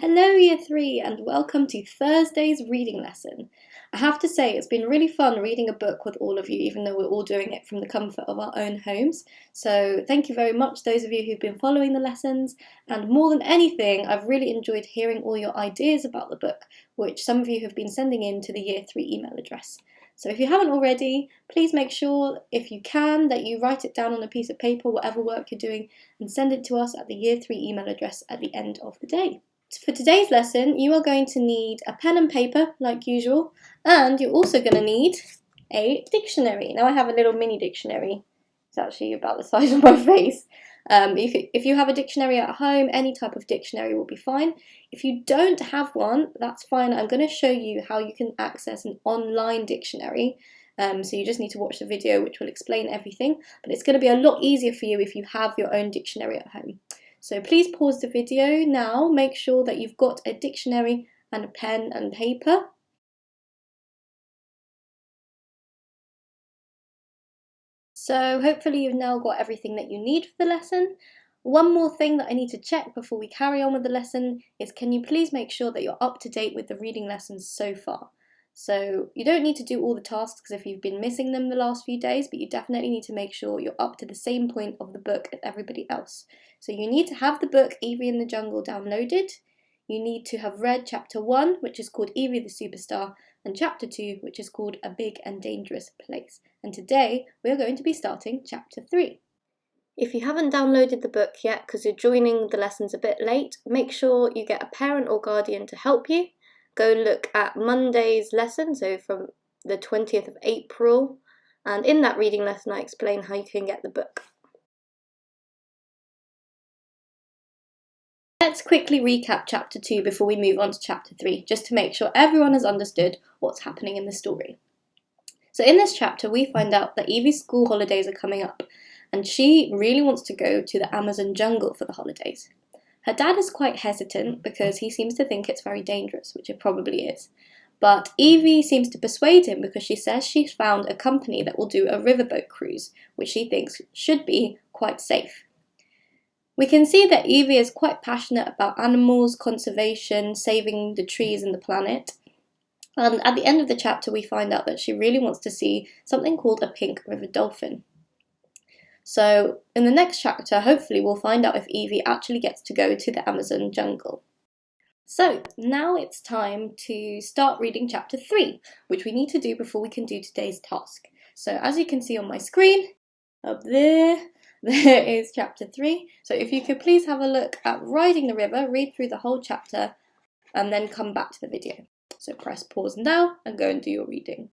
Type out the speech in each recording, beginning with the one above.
Hello Year 3 and welcome to Thursday's reading lesson. I have to say it's been really fun reading a book with all of you, even though we're all doing it from the comfort of our own homes. So thank you very much those of you who've been following the lessons, and more than anything I've really enjoyed hearing all your ideas about the book, which some of you have been sending in to the Year 3 email address. So if you haven't already, please make sure, if you can, that you write it down on a piece of paper, whatever work you're doing, and send it to us at the Year 3 email address at the end of the day. For today's lesson, you are going to need a pen and paper, like usual, and you're also going to need a dictionary. Now I have a little mini dictionary. It's actually about the size of my face. If you have a dictionary at home, any type of dictionary will be fine. If you don't have one, that's fine. I'm going to show you how you can access an online dictionary. So you just need to watch the video, which will explain everything. But it's going to be a lot easier for you if you have your own dictionary at home. So please pause the video now, make sure that you've got a dictionary and a pen and paper. So hopefully you've now got everything that you need for the lesson. One more thing that I need to check before we carry on with the lesson is, can you please make sure that you're up to date with the reading lessons so far? So you don't need to do all the tasks if you've been missing them the last few days, but you definitely need to make sure you're up to the same point of the book as everybody else. So you need to have the book Evie in the Jungle downloaded. You need to have read chapter 1, which is called Evie the Superstar, and chapter 2, which is called A Big and Dangerous Place. And today we are going to be starting chapter 3. If you haven't downloaded the book yet because you're joining the lessons a bit late, make sure you get a parent or guardian to help you. Go look at Monday's lesson, so from the 20th of April, and in that reading lesson I explain how you can get the book. Let's quickly recap chapter 2 before we move on to chapter 3, just to make sure everyone has understood what's happening in the story. So in this chapter we find out that Evie's school holidays are coming up, and she really wants to go to the Amazon jungle for the holidays. Her dad is quite hesitant because he seems to think it's very dangerous, which it probably is. But Evie seems to persuade him because she says she's found a company that will do a riverboat cruise, which she thinks should be quite safe. We can see that Evie is quite passionate about animals, conservation, saving the trees and the planet. And at the end of the chapter we find out that she really wants to see something called a pink river dolphin. So in the next chapter, hopefully we'll find out if Evie actually gets to go to the Amazon jungle. So now it's time to start reading chapter 3, which we need to do before we can do today's task. So as you can see on my screen, up there is chapter 3. So if you could please have a look at Riding the River, read through the whole chapter, and then come back to the video. So press pause now and go and do your reading.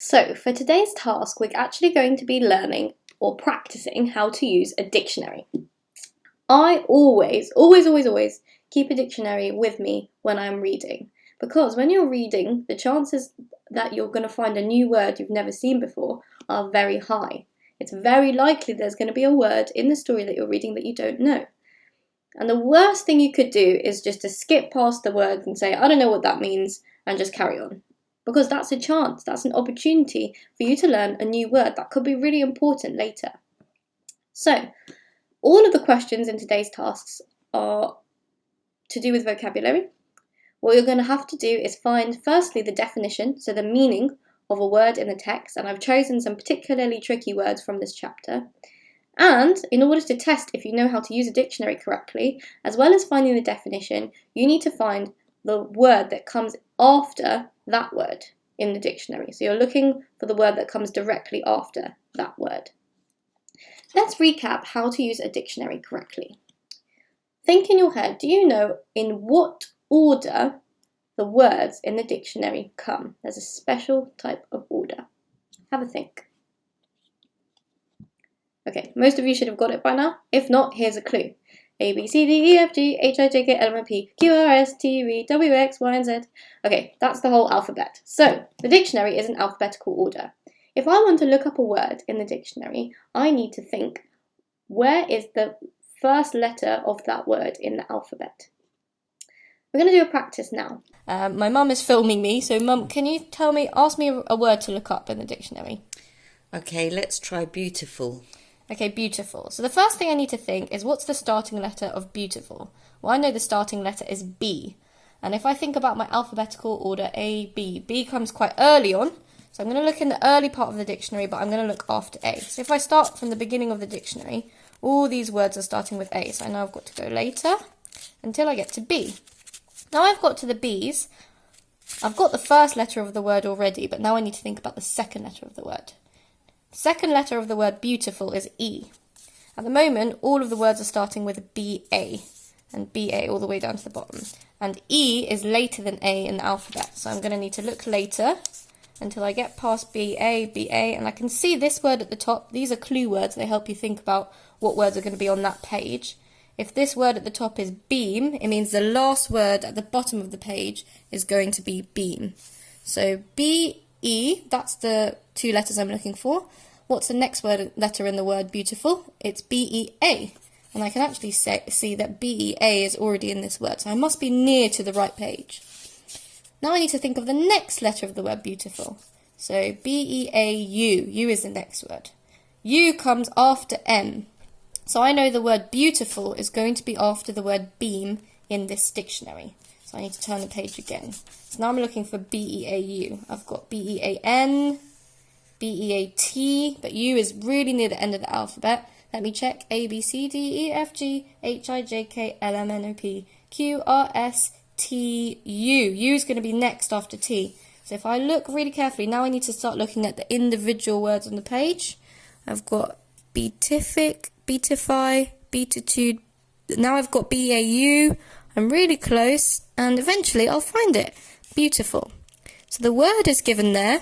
So for today's task, we're actually going to be learning or practicing how to use a dictionary. I always keep a dictionary with me when I'm reading, because when you're reading, the chances that you're going to find a new word you've never seen before are very high. It's very likely there's going to be a word in the story that you're reading that you don't know. And the worst thing you could do is just to skip past the word and say, I don't know what that means, and just carry on. Because that's a chance, that's an opportunity for you to learn a new word that could be really important later. So, all of the questions in today's tasks are to do with vocabulary. What you're going to have to do is find firstly the definition, so the meaning of a word in the text, and I've chosen some particularly tricky words from this chapter. And in order to test if you know how to use a dictionary correctly, as well as finding the definition, you need to find the word that comes after that word in the dictionary. So you're looking for the word that comes directly after that word. Let's recap how to use a dictionary correctly. Think in your head, do you know in what order the words in the dictionary come? There's a special type of order. Have a think. Okay, most of you should have got it by now. If not, here's a clue. A, B, C, D, E, F, G, H, I, J, K, L, M, N, P, Q, R, S, T, U, V, W, X, Y, and Z. Okay, that's the whole alphabet. So, the dictionary is in alphabetical order. If I want to look up a word in the dictionary, I need to think, where is the first letter of that word in the alphabet? We're going to do a practice now. My mum is filming me, so Mum, can you ask me a word to look up in the dictionary? Okay, let's try beautiful. Okay, beautiful. So the first thing I need to think is, what's the starting letter of beautiful? Well, I know the starting letter is B. And if I think about my alphabetical order, A, B comes quite early on. So I'm going to look in the early part of the dictionary, but I'm going to look after A. So if I start from the beginning of the dictionary, all these words are starting with A. So I know I've got to go later until I get to B. Now I've got to the B's. I've got the first letter of the word already, but now I need to think about the second letter of the word. The second letter of the word beautiful is E. At the moment, all of the words are starting with B-A, and B-A all the way down to the bottom. And E is later than A in the alphabet, so I'm going to need to look later until I get past B-A, B-A, and I can see this word at the top. These are clue words. They help you think about what words are going to be on that page. If this word at the top is beam, it means the last word at the bottom of the page is going to be beam. So B-E, that's the two letters I'm looking for. What's the next letter in the word beautiful? It's B-E-A. And I can actually see that B-E-A is already in this word, so I must be near to the right page. Now I need to think of the next letter of the word beautiful. So B-E-A-U, U is the next word. U comes after M. So I know the word beautiful is going to be after the word beam in this dictionary. So I need to turn the page again. So now I'm looking for B-E-A-U. I've got B-E-A-N, B-E-A-T, but U is really near the end of the alphabet. Let me check. A, B, C, D, E, F, G, H, I, J, K, L, M, N, O, P, Q, R, S, T, U. U is going to be next after T. So if I look really carefully, now I need to start looking at the individual words on the page. I've got beatific, beatify, beatitude. Now I've got B-A-U. I'm really close, and eventually I'll find it. Beautiful. So the word is given there.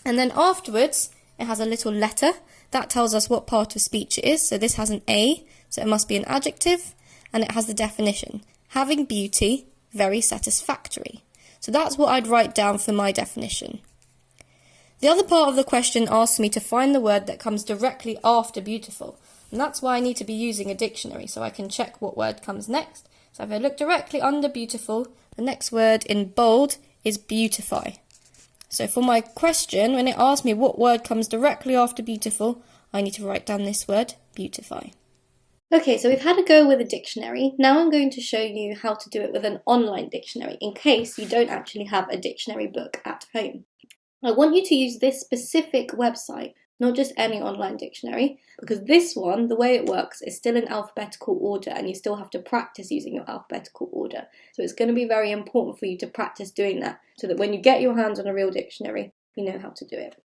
And then afterwards, it has a little letter. That tells us what part of speech it is. So this has an A, so it must be an adjective. And it has the definition. Having beauty, very satisfactory. So that's what I'd write down for my definition. The other part of the question asks me to find the word that comes directly after beautiful. And that's why I need to be using a dictionary, so I can check what word comes next. So if I look directly under beautiful, the next word in bold is beautify. So for my question, when it asks me what word comes directly after beautiful, I need to write down this word, beautify. Okay, so we've had a go with a dictionary. Now I'm going to show you how to do it with an online dictionary, in case you don't actually have a dictionary book at home. I want you to use this specific website, not just any online dictionary, because this one, the way it works, is still in alphabetical order, and you still have to practice using your alphabetical order. So it's going to be very important for you to practice doing that, so that when you get your hands on a real dictionary, you know how to do it.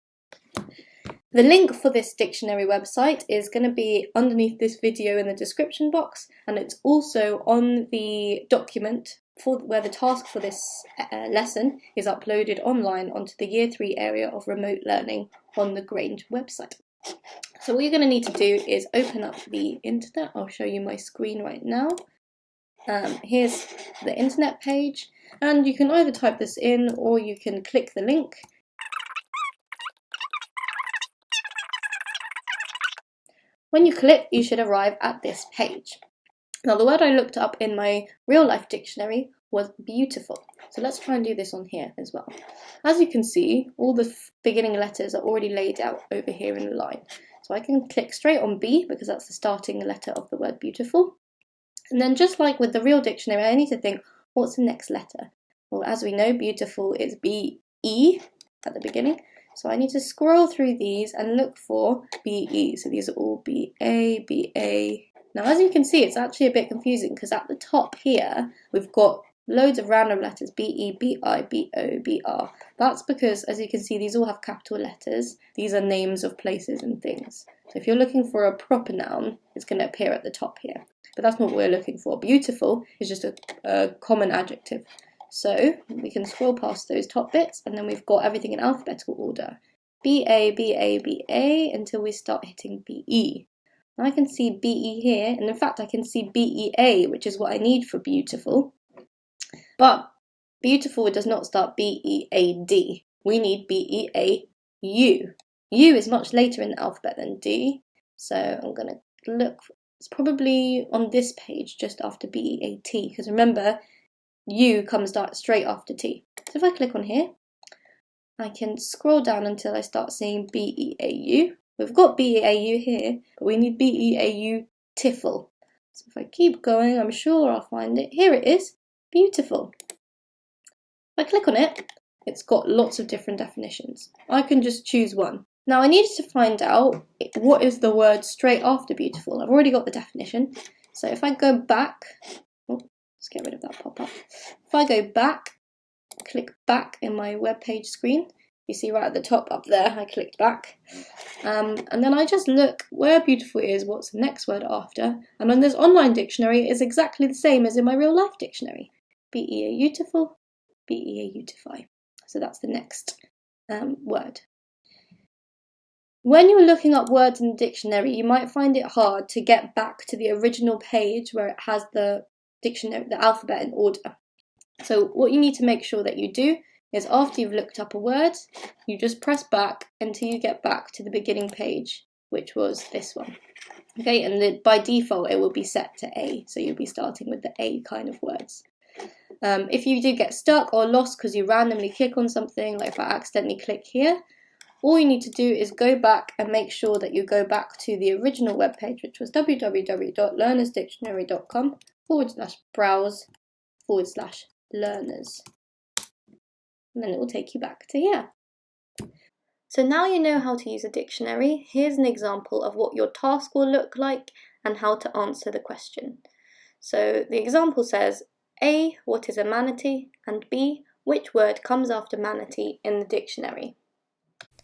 The link for this dictionary website is going to be underneath this video in the description box, and it's also on the document where the task for this lesson is uploaded online onto the Year 3 area of remote learning on the Grange website. So what you're going to need to do is open up the internet. I'll show you my screen right now. Here's the internet page, and you can either type this in or you can click the link. When you click, you should arrive at this page. Now, the word I looked up in my real life dictionary was beautiful. So let's try and do this on here as well. As you can see, all the beginning letters are already laid out over here in a line. So I can click straight on B because that's the starting letter of the word beautiful. And then just like with the real dictionary, I need to think, what's the next letter? Well, as we know, beautiful is B-E at the beginning. So I need to scroll through these and look for B-E. So these are all B-A, B-A. Now, as you can see, it's actually a bit confusing because at the top here, we've got loads of random letters, B-E, B-I, B-O, B-R. That's because, as you can see, these all have capital letters. These are names of places and things. So if you're looking for a proper noun, it's going to appear at the top here. But that's not what we're looking for. Beautiful is just a common adjective. So we can scroll past those top bits, and then we've got everything in alphabetical order. B-A, B-A, B-A, until we start hitting B-E. Now I can see B-E here, and in fact I can see B-E-A, which is what I need for beautiful. But beautiful does not start B-E-A-D. We need B-E-A-U. U is much later in the alphabet than D, so I'm going to look. It's probably on this page just after B-E-A-T, because remember, U comes straight after T. So if I click on here, I can scroll down until I start seeing B-E-A-U, We've got B-E-A-U here, but we need B-E-A-U-tiful. So if I keep going, I'm sure I'll find it. Here it is, beautiful. If I click on it, it's got lots of different definitions. I can just choose one. Now I needed to find out what is the word straight after beautiful. I've already got the definition. So if I go back, let's get rid of that pop-up. If I go back, click back in my web page screen, you see right at the top up there, I clicked back. And then I just look where beautiful is, what's the next word after. And on this online dictionary, it's exactly the same as in my real life dictionary. B-E-A-U-tiful, B-E-A-U-tify. So that's the next word. When you're looking up words in the dictionary, you might find it hard to get back to the original page where it has the dictionary, the alphabet in order. So what you need to make sure that you do is after you've looked up a word, you just press back until you get back to the beginning page, which was this one. Okay, and by default it will be set to A, so you'll be starting with the A kind of words. If you do get stuck or lost because you randomly click on something, like if I accidentally click here, all you need to do is go back and make sure that you go back to the original web page, which was www.learnersdictionary.com/browse/learners. And then it will take you back to here. So now you know how to use a dictionary. Here's an example of what your task will look like and how to answer the question. So the example says, A, what is a manatee? And B, which word comes after manatee in the dictionary?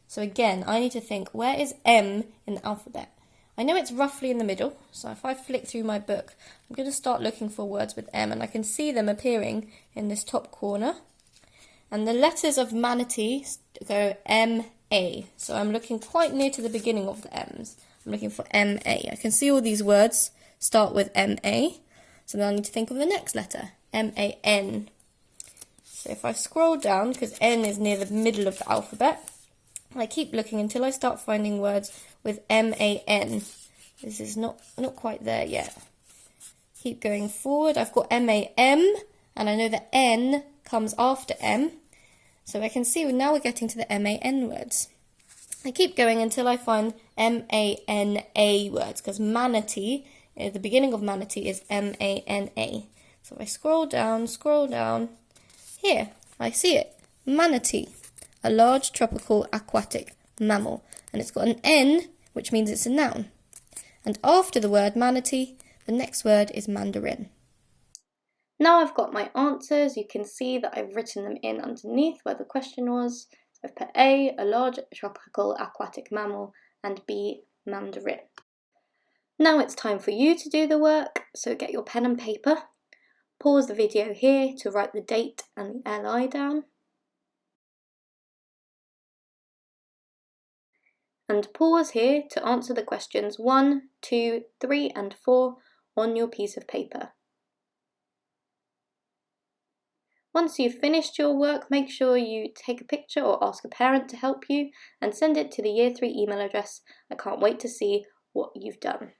So again, I need to think, where is M in the alphabet? I know it's roughly in the middle, so if I flick through my book, I'm going to start looking for words with M, and I can see them appearing in this top corner. And the letters of manatee go M-A, so I'm looking quite near to the beginning of the M's. I'm looking for M-A. I can see all these words start with M-A, so then I need to think of the next letter, M-A-N. So if I scroll down, because N is near the middle of the alphabet, I keep looking until I start finding words with M-A-N. This is not quite there yet. Keep going forward. I've got M-A-M, and I know that N comes after M. So I can see now we're getting to the M-A-N words. I keep going until I find M-A-N-A words, because manatee, the beginning of manatee is M-A-N-A. So if I scroll down, here, I see it, manatee. A large tropical aquatic mammal, and it's got an N, which means it's a noun. And after the word manatee, the next word is mandarin. Now I've got my answers. You can see that I've written them in underneath where the question was. I've put A, a large tropical aquatic mammal, and B, mandarin. Now it's time for you to do the work, so get your pen and paper. Pause the video here to write the date and the LI down. And pause here to answer the questions 1, 2, 3 and 4 on your piece of paper. Once you've finished your work, make sure you take a picture or ask a parent to help you and send it to the Year 3 email address. I can't wait to see what you've done.